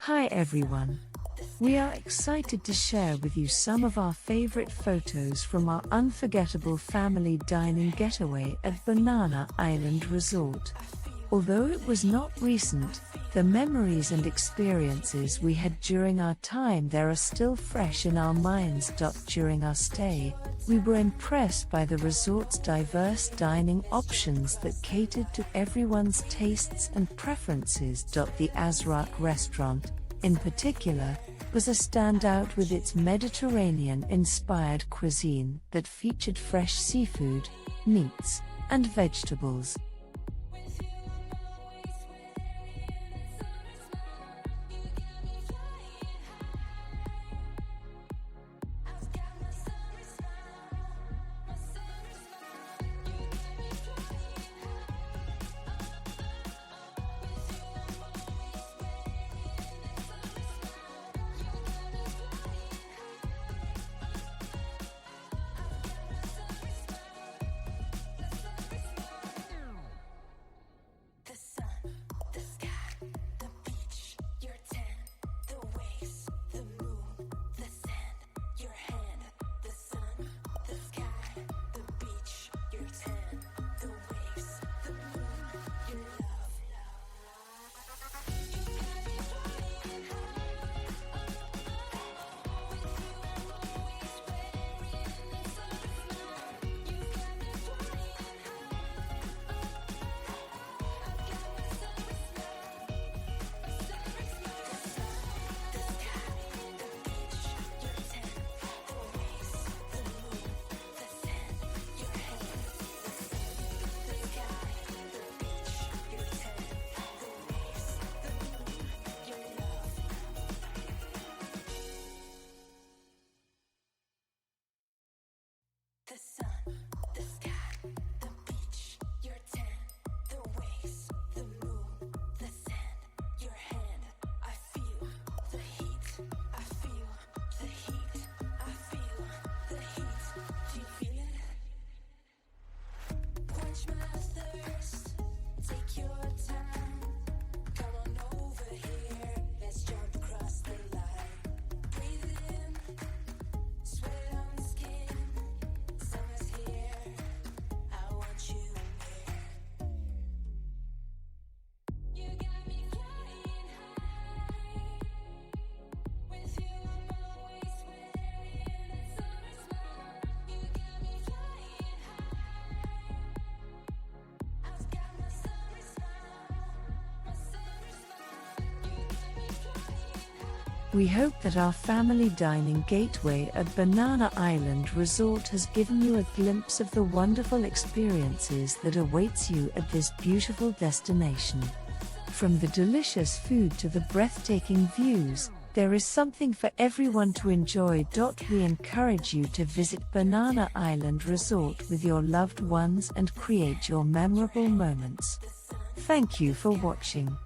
Hi everyone. We are excited to share with you some of our favorite photos from our unforgettable family dining getaway at Banana Island Resort. Although it was not recent, the memories and experiences we had during our time there are still fresh in our minds. During our stay, we were impressed by the resort's diverse dining options that catered to everyone's tastes and preferences. The Azraq restaurant, in particular, was a standout with its Mediterranean-inspired cuisine that featured fresh seafood, meats, and vegetables. The sun, the sky, the beach, your tent, the waves, the moon, the sand, your hand. I feel the heat, I feel the heat, I feel the heat. Do you feel it? Quench my thirst, take your time. Come on over here, let's jump across the line. Breathe in, sweat on the skin. Summer's here, I want you near. You got me flying high. With you I'm always wearing that summer smile. You got me flying high. I've got my summer smile, my summer smile. You got me flying high. We hope that our family dining gateway at Banana Island Resort has given you a glimpse of the wonderful experiences that awaits you at this beautiful destination. From the delicious food to the breathtaking views, there is something for everyone to enjoy. We encourage you to visit Banana Island Resort with your loved ones and create your memorable moments. Thank you for watching.